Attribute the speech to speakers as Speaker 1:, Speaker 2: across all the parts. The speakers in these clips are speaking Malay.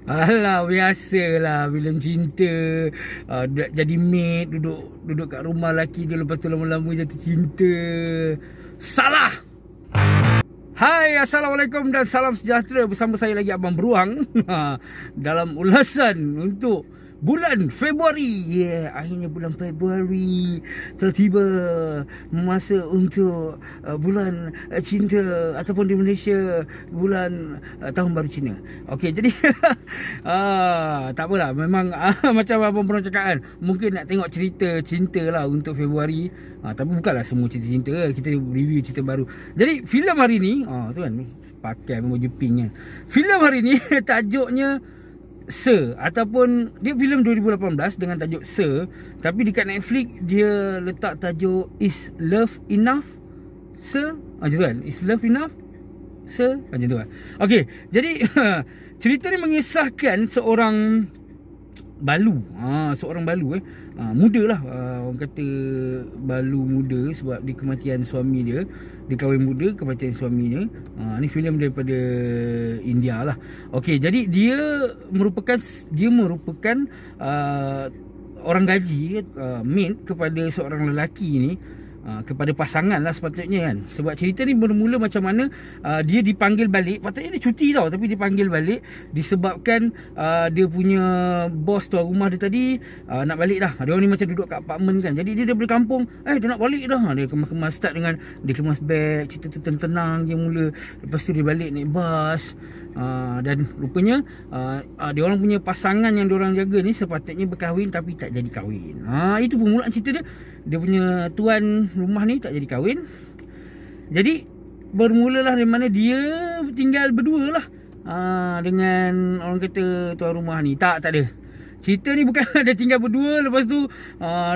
Speaker 1: Alah, biasalah filem cinta. Jadi mate, duduk kat rumah lelaki dia, lepas tu lama-lama jatuh cinta. Salah. Hai, Assalamualaikum dan salam sejahtera. Bersama saya lagi Abang Beruang dalam ulasan untuk bulan Februari. Akhirnya bulan Februari telah tiba. Masa untuk bulan cinta, ataupun di Malaysia bulan tahun baru Cina. Okey, jadi tak apalah. Memang macam Abang Beruang cakap kan, mungkin nak tengok cerita cinta lah untuk Februari. Tapi bukanlah semua cerita cinta. Kita review cerita baru. Jadi filem hari ni tu kan, pakai baju pink kan. Filem hari ni tajuknya Sir, ataupun dia filem 2018 dengan tajuk Sir, tapi dekat Netflix dia letak tajuk Is Love Enough Sir, macam tu kan. Is Love Enough Sir, macam tu kan. Okey, jadi cerita ni mengisahkan seorang balu. Seorang balu muda lah. Orang kata balu muda sebab dia kematian suami dia. Dia kahwin muda, kematian suami dia. Ni filem daripada India lah. Okey, jadi dia merupakan orang gaji, maid kepada seorang lelaki ni, kepada pasangan lah sepatutnya kan. Sebab cerita ni bermula macam mana dia dipanggil balik. Patutnya dia cuti tau, tapi dipanggil balik disebabkan dia punya bos tuan rumah dia tadi nak balik dah. Dia orang ni macam duduk kat apartmen kan. Jadi dia daripada kampung, dia nak balik dah. Dia kemas-kemas, start dengan dia kemas beg, cerita tu tenang je mula. Lepas tu dia balik naik bas. Dan rupanya dia orang punya pasangan yang dia orang jaga ni sepatutnya berkahwin tapi tak jadi kahwin. Itu permulaan cerita dia. Dia punya tuan rumah ni tak jadi kahwin. Jadi bermulalah dari mana dia tinggal berdua lah dengan orang kata tuan rumah ni. Tak ada. Cerita ni bukan dia tinggal berdua, lepas tu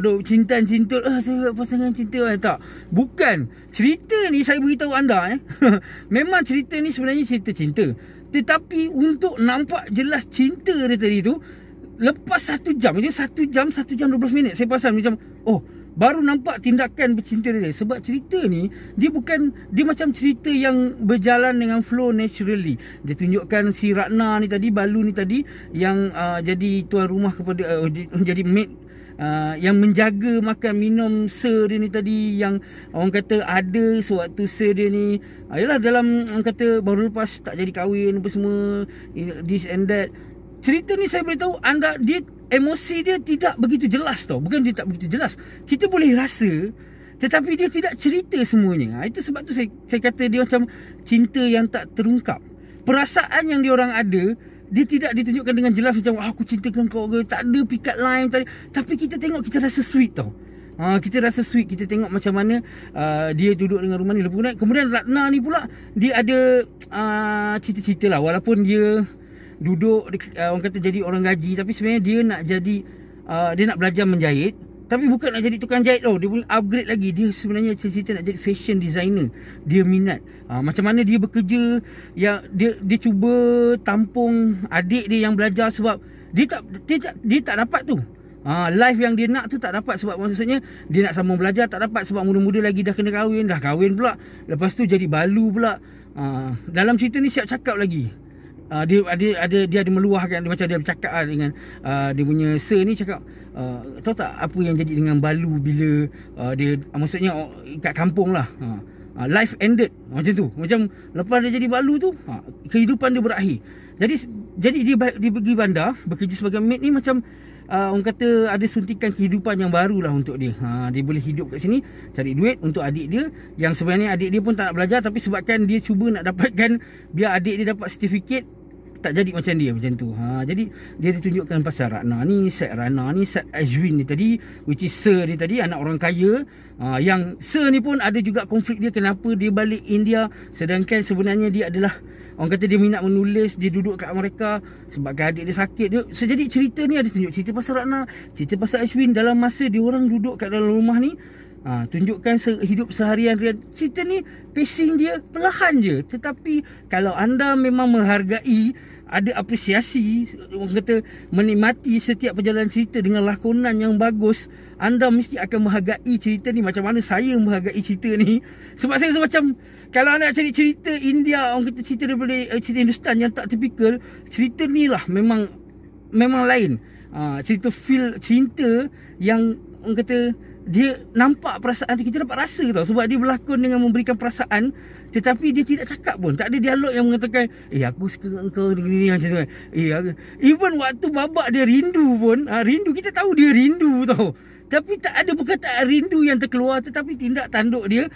Speaker 1: duk cinta-cinta, saya pasangan cinta. Tak. Bukan. Cerita ni saya beritahu anda memang cerita ni sebenarnya cerita cinta. Tetapi untuk nampak jelas cinta dia tadi tu, lepas 1 jam, macam 1 jam 12 minit saya perasan macam baru nampak tindakan bercinta dia. Sebab cerita ni dia macam cerita yang berjalan dengan flow naturally. Dia tunjukkan si Ratna ni tadi, balu ni tadi, yang jadi tuan rumah kepada jadi maid, yang menjaga makan minum Sir dia ni tadi, yang orang kata ada sewaktu Sir dia ni yalah dalam orang kata baru lepas tak jadi kahwin apa semua, this and that. Cerita ni saya beritahu anda, dia emosi dia tidak begitu jelas tau. Bukan dia tak begitu jelas, kita boleh rasa, tetapi dia tidak cerita semuanya. Itu sebab tu saya kata dia macam cinta yang tak terungkap. Perasaan yang diorang ada, dia tidak ditunjukkan dengan jelas macam aku cintakan kau ke. Tak ada pick-up line, tapi kita tengok, kita rasa sweet tau. Kita rasa sweet. Kita tengok macam mana dia duduk dengan rumah ni. Kemudian Ratna ni pula, dia ada cerita-cerita lah. Walaupun dia duduk orang kata jadi orang gaji, tapi sebenarnya dia nak jadi dia nak belajar menjahit. Tapi bukan nak jadi tukang jahit tau. Dia boleh upgrade lagi. Dia sebenarnya cerita nak jadi fashion designer. Dia minat macam mana dia bekerja, yang dia cuba tampung adik dia yang belajar. Sebab dia tak dapat tu life yang dia nak tu, tak dapat. Sebab maksudnya dia nak sambung belajar, tak dapat sebab muda-muda lagi dah kena kahwin. Dah kahwin pula, lepas tu jadi balu pula. Dalam cerita ni siap cakap lagi. Dia ada meluahkan, dia macam dia bercakap dengan dia punya Sir ni, cakap tahu tak apa yang jadi dengan balu bila dia maksudnya kat kampung lah, life ended macam tu. Macam lepas dia jadi balu tu, kehidupan dia berakhir. Jadi dia pergi bandar bekerja sebagai maid ni, macam orang kata ada suntikan kehidupan yang baru lah untuk dia. Dia boleh hidup kat sini, cari duit untuk adik dia, yang sebenarnya adik dia pun tak nak belajar, tapi sebabkan dia cuba nak dapatkan biar adik dia dapat sertifikat, tak jadi macam dia macam tu. Jadi dia ditunjukkan pasal Ratna ni, Set Ashwin ni tadi, which is Sir ni tadi, anak orang kaya. Yang Sir ni pun ada juga konflik dia, kenapa dia balik India, sedangkan sebenarnya dia adalah orang kata dia minat menulis. Dia duduk kat Amerika sebabkan adik dia sakit. Jadi cerita ni ada tunjuk cerita pasal Ratna, cerita pasal Ashwin dalam masa dia orang duduk kat dalam rumah ni. Tunjukkan hidup seharian. Cerita ni pacing dia perlahan je, tetapi kalau anda memang menghargai ada apresiasi, orang kata menikmati setiap perjalanan cerita dengan lakonan yang bagus, anda mesti akan menghargai cerita ni macam mana saya menghargai cerita ni. Sebab saya rasa macam kalau anda nak cari cerita India, orang kata cerita daripada cerita Hindustan yang tak tipikal, cerita ni lah memang lain. Cerita feel cinta yang orang kata dia nampak perasaan tu, kita dapat rasa tau. Sebab dia berlakon dengan memberikan perasaan, tetapi dia tidak cakap pun. Tak ada dialog yang mengatakan aku suka engkau ni macam tu kan. Even waktu babak dia rindu pun, rindu, kita tahu dia rindu tau, tapi tak ada perkataan rindu yang terkeluar. Tetapi tindak tanduk dia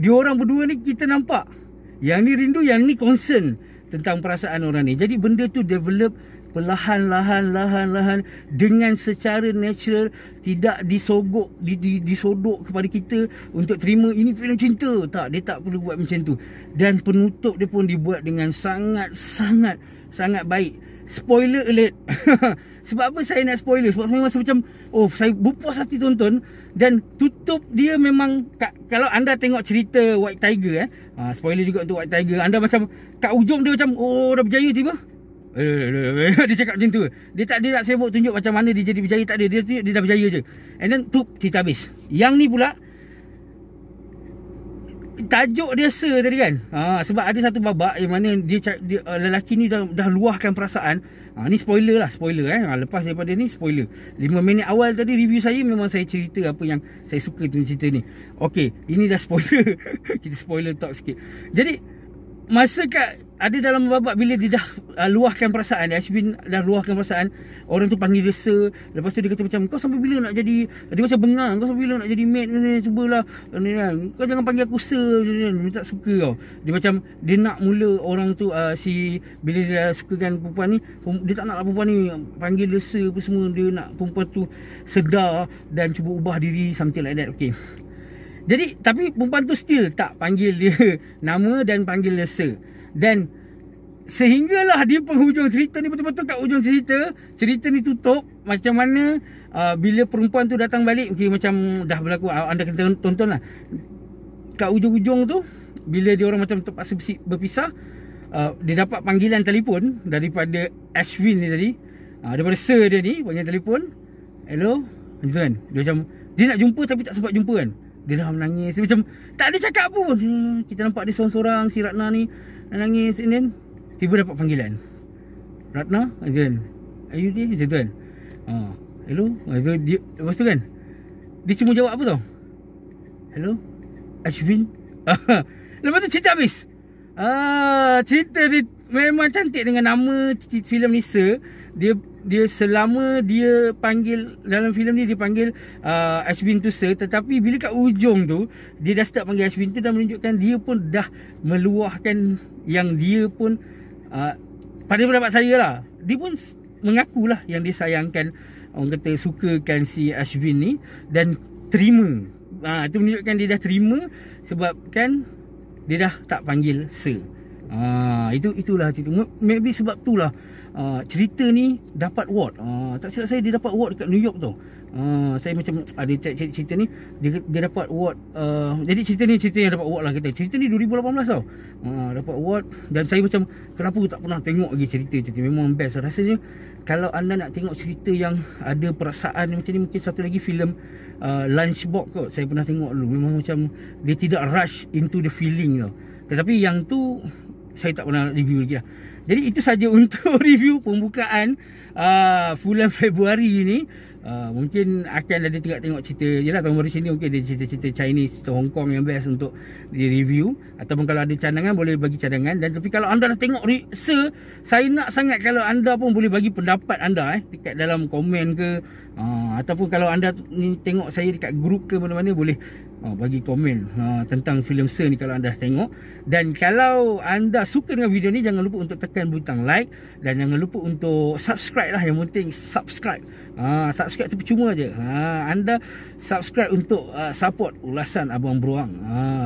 Speaker 1: orang berdua ni kita nampak, yang ni rindu, yang ni concern tentang perasaan orang ni. Jadi benda tu develop perlahan-lahan dengan secara natural, tidak disogok disodok kepada kita untuk terima ini filem cinta. Tak, dia tak perlu buat macam tu. Dan penutup dia pun dibuat dengan sangat baik. Spoiler alert. Sebab apa saya nak spoiler? Sebab saya rasa macam saya berpuas hati tonton. Dan tutup dia memang, kalau anda tengok cerita White Tiger, spoiler juga untuk White Tiger, anda macam kat ujung dia macam dah berjaya tiba. Dia cakap macam tu. Dia tak sibuk tunjuk macam mana dia jadi berjaya. Tak ada. Dia dah berjaya je. And then cerita habis. Yang ni pula tajuk dia tadi kan. Sebab ada satu babak yang mana dia lelaki ni dah luahkan perasaan. Ni spoiler lah, lepas daripada ni spoiler. 5 minit awal tadi review saya memang saya cerita apa yang saya suka tentang cerita ni. Okey, ini dah spoiler. Kita spoiler talk sikit. Jadi masa ada dalam babak bila dia dah luahkan perasaan, Ashwin dah luahkan perasaan, orang tu panggil dia sir. Lepas tu dia kata macam, kau sampai bila nak jadi, dia macam bengang, kau sampai bila nak jadi mate ni, cubalah ni kan, kau jangan panggil aku sir, dia tak suka kau. Dia macam dia nak mula orang tu bila dia dah sukakan perempuan ni, dia tak nak perempuan ni panggil dia sir apa semua. Dia nak perempuan tu sedar dan cuba ubah diri, something like that. Okay, jadi tapi perempuan tu still tak panggil dia nama dan panggil dia sir. Dan sehinggalah di penghujung cerita ni, betul-betul kat hujung cerita ni tutup macam mana bila perempuan tu datang balik. Okay, macam dah berlaku, anda kena tonton lah. Kat hujung-hujung tu, bila dia orang macam terpaksa berpisah, dia dapat panggilan telefon daripada Ashwin ni tadi, daripada sir dia ni, panggil telefon. Hello, macam tu kan. Dia macam dia nak jumpa tapi tak sempat jumpa kan. Dia dah menangis, dia macam tak ada cakap apa pun. Kita nampak dia seorang-seorang, si Ratna ni nangis. And then tiba dapat panggilan, Ratna, kan, are you there? Macam tu kan. Hello. Lepas tu kan, dia cuma jawab apa tau, hello Ashwin. Lepas tu cerita habis. Cerita dia memang cantik dengan nama filem ni Sir. Dia selama dia panggil dalam filem ni, dia panggil Ashwin tu Sir. Tetapi bila kat ujung tu dia dah start panggil Ashwin tu, dah menunjukkan dia pun dah meluahkan yang dia pun pada pendapat saya lah, dia pun mengakulah yang dia sayangkan, orang kata sukakan si Ashwin ni, dan terima. Itu menunjukkan dia dah terima sebab kan dia dah tak panggil Sir. Itulah cerita. Maybe sebab itulah cerita ni dapat award. Tak silap saya dia dapat award dekat New York tau. Saya macam ada cerita ni dia dapat award. Jadi cerita yang dapat award lah kita. Cerita ni 2018 tau. Dapat award. Dan saya macam kenapa tak pernah tengok lagi cerita. Memang best. Rasanya kalau anda nak tengok cerita yang ada perasaan macam ni, mungkin satu lagi filem Lunchbox kot. Saya pernah tengok dulu. Memang macam dia tidak rush into the feeling tau. Tetapi yang tu saya tak pernah review lagi lah. Jadi itu saja untuk review pembukaan bulan Februari ni. Mungkin akan ada tengok cerita. Yelah, tahun baru sini mungkin ada cerita-cerita Chinese, cerita Hong Kong yang best untuk di review. Ataupun kalau ada cadangan, boleh bagi cadangan. Dan tapi kalau anda dah tengok Sir, saya nak sangat kalau anda pun boleh bagi pendapat anda dekat dalam komen ke, ataupun kalau anda ni tengok saya dekat grup ke mana-mana, boleh bagi komen tentang filem Sir ni kalau anda dah tengok. Dan kalau anda suka dengan video ni, jangan lupa untuk tekan butang like. Dan jangan lupa untuk subscribe lah. Yang penting subscribe. Subscribe tu percuma je. Anda subscribe untuk support ulasan Abang Beruang.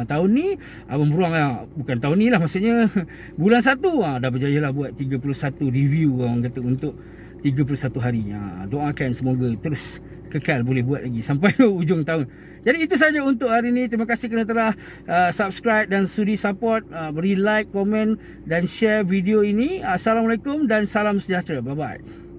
Speaker 1: Tahun ni Abang Beruang bukan tahun ni lah, maksudnya bulan 1 dah berjaya lah buat 31 review, orang kata, untuk 31 hari. Doakan semoga terus kekal boleh buat lagi sampai hujung tahun. Jadi itu saja untuk hari ini. Terima kasih kerana telah subscribe dan sudi support, beri like, komen dan share video ini. Assalamualaikum dan salam sejahtera. Bye bye.